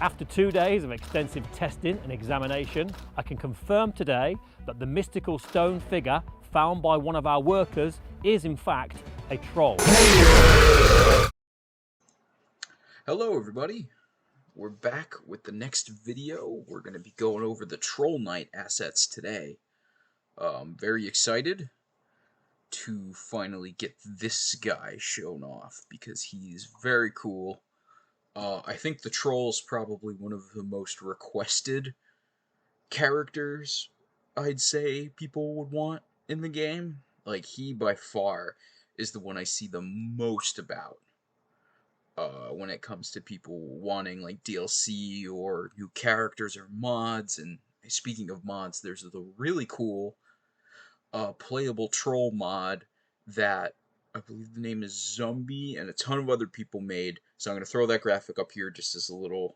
After 2 days of extensive testing and examination, I can confirm today that the mystical stone figure found by one of our workers is in fact a troll. Hello everybody, we're back with the next video. We're going to be going over the Troll Knight assets today. I'm very excited to finally get this guy shown off because he's very cool. I think the Troll's probably one of the most requested characters I'd say people would want in the game. Like, he by far is the one I see the most about. When it comes to people wanting like DLC or new characters or mods. And speaking of mods, there's the really cool playable troll mod that I believe the name is Zombie and a ton of other people made. So I'm going to throw that graphic up here just as a little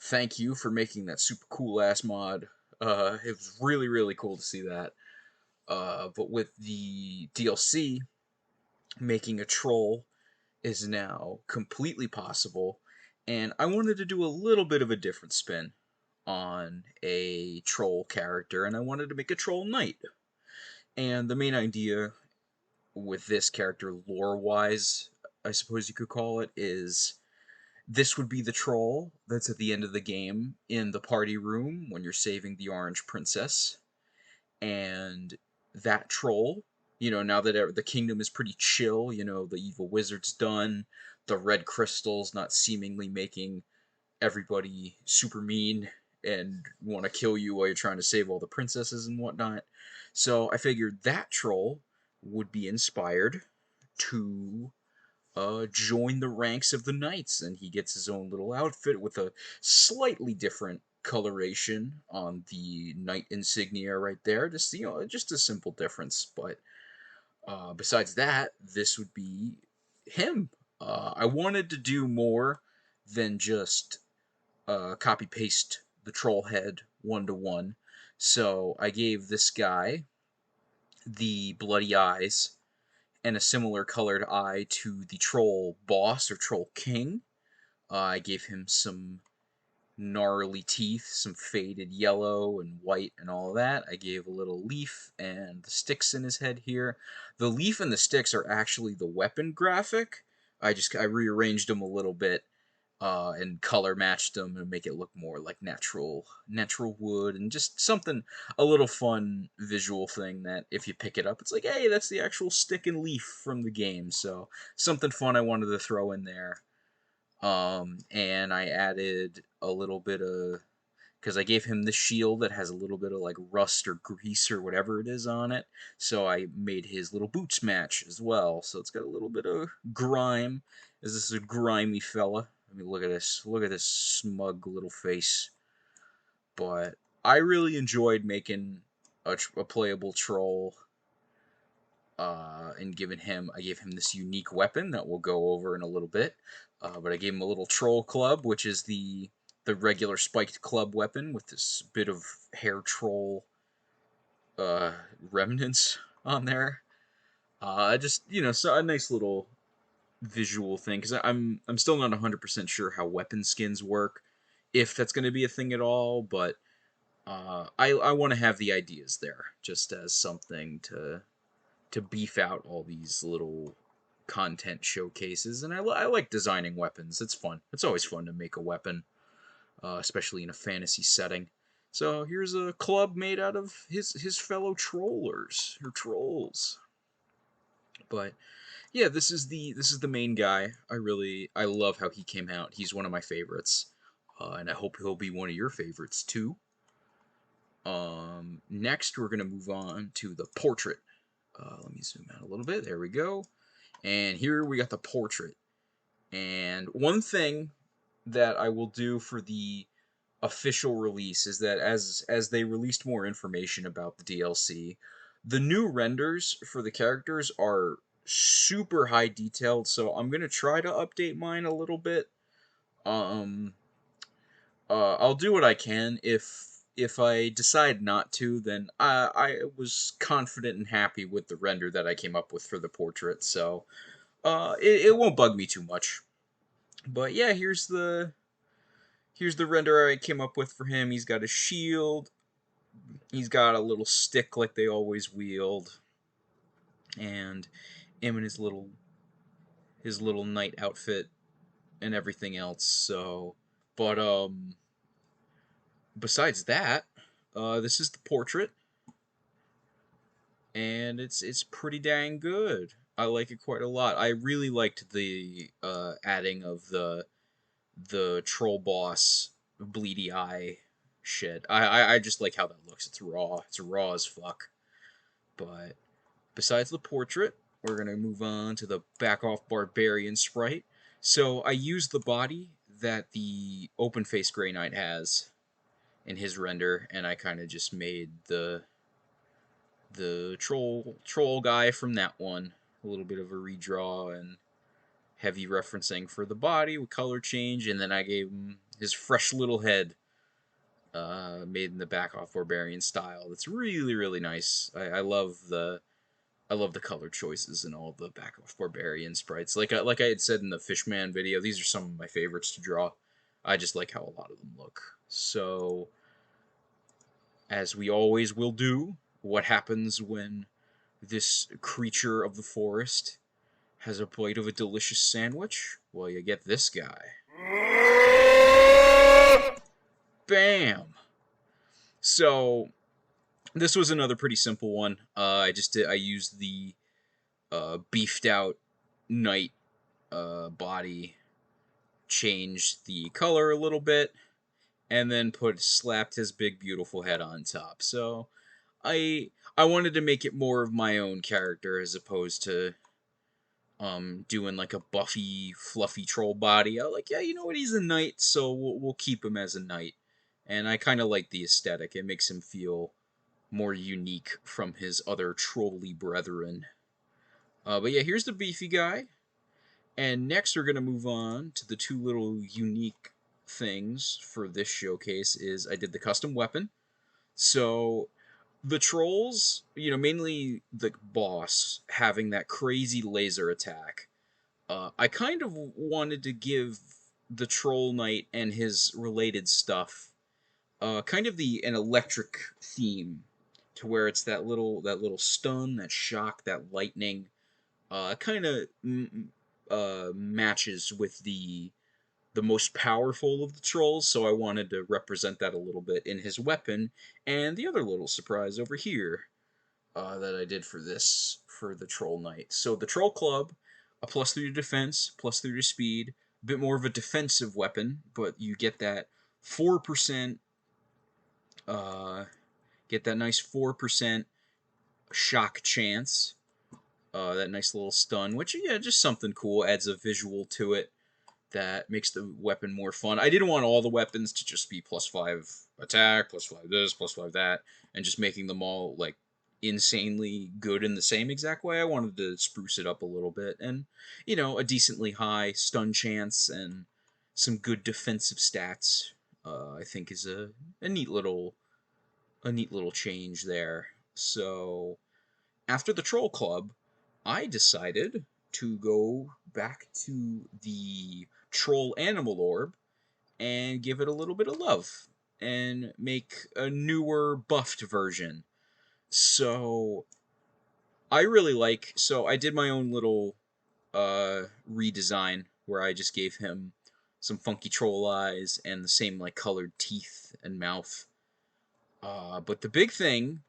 thank you for making that super cool ass mod. It was really cool to see that. But with the DLC, making a troll is now completely possible, and I wanted to do a little bit of a different spin on a troll character, and I wanted to make a troll knight. And the main idea with this character, lore-wise, I suppose you could call it, is this would be the troll that's at the end of the game in the party room when you're saving the orange princess, and that troll, now that the kingdom is pretty chill, the evil wizard's done, the red crystals not seemingly making everybody super mean and want to kill you while you're trying to save all the princesses and whatnot. So I figured that troll would be inspired to join the ranks of the knights, and he gets his own little outfit with a slightly different coloration on the knight insignia right there. Just a simple difference. But besides that, this would be him. I wanted to do more than just copy paste the troll head 1-to-1, so I gave this guy the bloody eyes and a similar colored eye to the troll boss or troll king. I gave him some gnarly teeth, some faded yellow and white and all that. I gave a little leaf and the sticks in his head here. The leaf and the sticks are actually the weapon graphic. I rearranged them a little bit and color matched them and make it look more like natural wood, and just something, a little fun visual thing that if you pick it up, it's like, hey, that's the actual stick and leaf from the game. So something fun I wanted to throw in there. And I added a little bit of, because I gave him the shield that has a little bit of like rust or grease or whatever it is on it, so I made his little boots match as well. So it's got a little bit of grime, as this is a grimy fella. I mean, look at this smug little face. But I really enjoyed making a playable troll, and I gave him this unique weapon that we'll go over in a little bit. But I gave him a little troll club, which is the regular spiked club weapon with this bit of hair troll remnants on there. Just so a nice little visual thing, because I'm still not 100% sure how weapon skins work, if that's going to be a thing at all. But I want to have the ideas there just as something to beef out all these little content showcases. And I like designing weapons. It's fun. It's always fun to make a weapon, especially in a fantasy setting. So here's a club made out of his fellow trollers or trolls. But yeah, this is the main guy. I love how he came out. He's one of my favorites, and I hope he'll be one of your favorites too. Next we're gonna move on to the portrait. Let me zoom out a little bit. There we go. And here we got the portrait. And one thing that I will do for the official release is that as they released more information about the DLC, the new renders for the characters are super high detailed, so I'm gonna try to update mine a little bit. I'll do what I can. If I decide not to, then I was confident and happy with the render that I came up with for the portrait, so it won't bug me too much. But yeah, here's the here's the render I came up with for him. He's got a shield. He's got a little stick like they always wield. And him in his little knight outfit and everything else. So, but besides that, this is the portrait, and it's pretty dang good. I like it quite a lot. I really liked the adding of the troll boss bleedy eye shit. I just like how that looks. It's raw. It's raw as fuck. But besides the portrait, we're gonna move on to the back off barbarian sprite. So I used the body that the open face Grey Knight has in his render, and I kind of just made the troll guy from that one. A little bit of a redraw and heavy referencing for the body with color change, and then I gave him his fresh little head, made in the back off barbarian style. That's really really nice. I love the color choices in all the back off barbarian sprites. Like I had said in the Fishman video, these are some of my favorites to draw. I just like how a lot of them look. So, as we always will do, what happens when this creature of the forest has a bite of a delicious sandwich? Well, you get this guy. Bam! So, this was another pretty simple one. I used the beefed out knight body, changed the color a little bit, and then slapped his big beautiful head on top. So I wanted to make it more of my own character as opposed to doing like a buffy fluffy troll body. I like, yeah, you know what, he's a knight, so we'll keep him as a knight. And I kind of like the aesthetic. It makes him feel more unique from his other trolly brethren. But yeah, here's the beefy guy. And next we're going to move on to the two little unique things for this showcase is I did the custom weapon. So the trolls, mainly the boss having that crazy laser attack. I kind of wanted to give the troll knight and his related stuff kind of an electric theme to where it's that little stun, that shock, that lightning kind of matches with the most powerful of the trolls, so I wanted to represent that a little bit in his weapon. And the other little surprise over here that I did for the Troll Knight. So the Troll Club, a +3 to defense, +3 to speed, a bit more of a defensive weapon, but you get that 4%, get that nice 4% shock chance, that nice little stun, which, yeah, just something cool, adds a visual to it that makes the weapon more fun. I didn't want all the weapons to just be +5 attack, +5 this, +5 that, and just making them all like insanely good in the same exact way. I wanted to spruce it up a little bit, and a decently high stun chance and some good defensive stats. I think is a neat little change there. So after the Troll Club, I decided to go back to the Troll Animal Orb and give it a little bit of love and make a newer buffed version. So I did my own little redesign where I just gave him some funky troll eyes and the same like colored teeth and mouth. But the big thing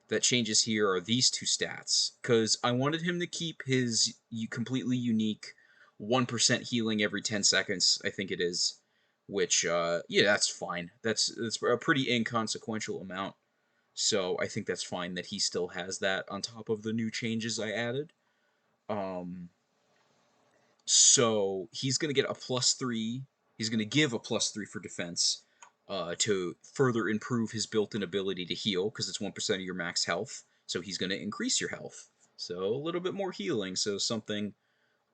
that changes here are these two stats, because I wanted him to keep his completely unique 1% healing every 10 seconds, I think it is, which, yeah, that's fine. That's a pretty inconsequential amount, so I think that's fine that he still has that on top of the new changes I added. So he's going to get a +3, he's going to give a +3 for defense, to further improve his built-in ability to heal, because it's 1% of your max health, so he's going to increase your health. So a little bit more healing, so something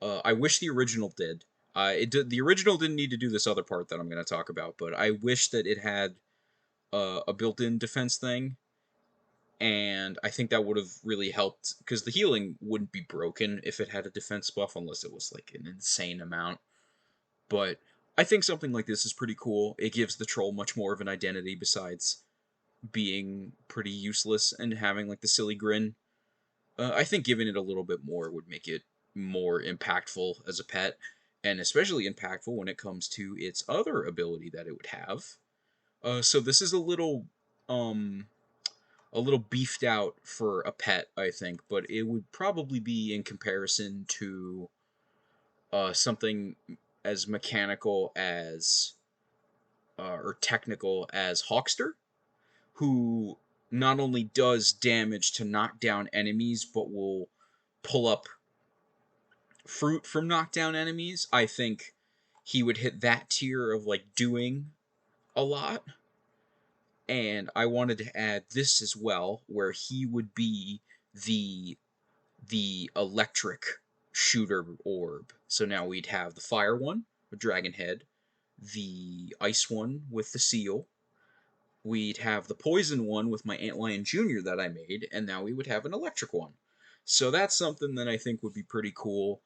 I wish the original did. The original didn't need to do this other part that I'm going to talk about, but I wish that it had a built-in defense thing, and I think that would have really helped, because the healing wouldn't be broken if it had a defense buff, unless it was like an insane amount. But I think something like this is pretty cool. It gives the troll much more of an identity besides being pretty useless and having like the silly grin. I think giving it a little bit more would make it more impactful as a pet, and especially impactful when it comes to its other ability that it would have. So this is um, a little beefed out for a pet, I think, but it would probably be in comparison to something as mechanical as or technical as Hawkster, who not only does damage to knock down enemies, but will pull up fruit from knockdown enemies. I think he would hit that tier of like doing a lot. And I wanted to add this as well, where he would be the electric shooter orb. So now we'd have the fire one with Dragon Head, the ice one with the seal. We'd have the poison one with my Antlion Jr. that I made, and now we would have an electric one. So that's something that I think would be pretty cool.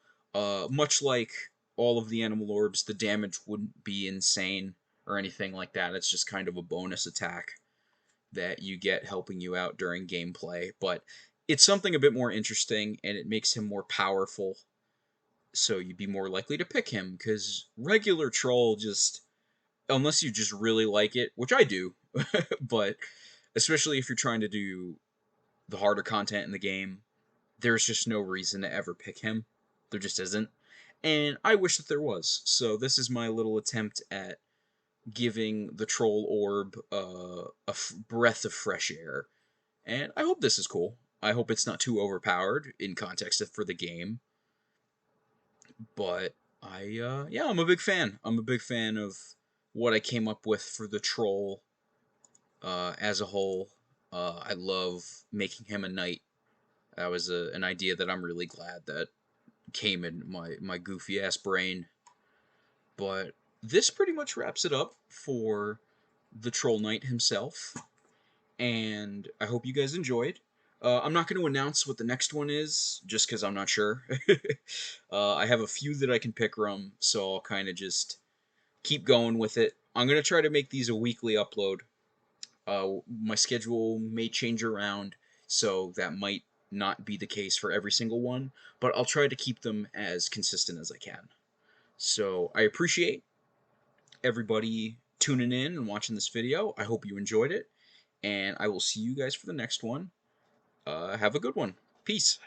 Much like all of the animal orbs, the damage wouldn't be insane or anything like that. It's just kind of a bonus attack that you get helping you out during gameplay. But it's something a bit more interesting, and it makes him more powerful. So you'd be more likely to pick him, because regular troll just, unless you just really like it, which I do, but especially if you're trying to do the harder content in the game, there's just no reason to ever pick him. There just isn't. And I wish that there was. So this is my little attempt at giving the troll orb a breath of fresh air. And I hope this is cool. I hope it's not too overpowered in context for the game. But yeah, I'm a big fan. I'm a big fan of what I came up with for the troll as a whole. I love making him a knight. That was an idea that I'm really glad that came in my goofy ass brain. But this pretty much wraps it up for the Troll Knight himself, and I hope you guys enjoyed. I'm not going to announce what the next one is, just because I'm not sure. I have a few that I can pick from, so I'll kind of just keep going with it. I'm going to try to make these a weekly upload. My schedule may change around, so that might not be the case for every single one, but I'll try to keep them as consistent as I can. So I appreciate everybody tuning in and watching this video. I hope you enjoyed it, and I will see you guys for the next one. Have a good one. Peace.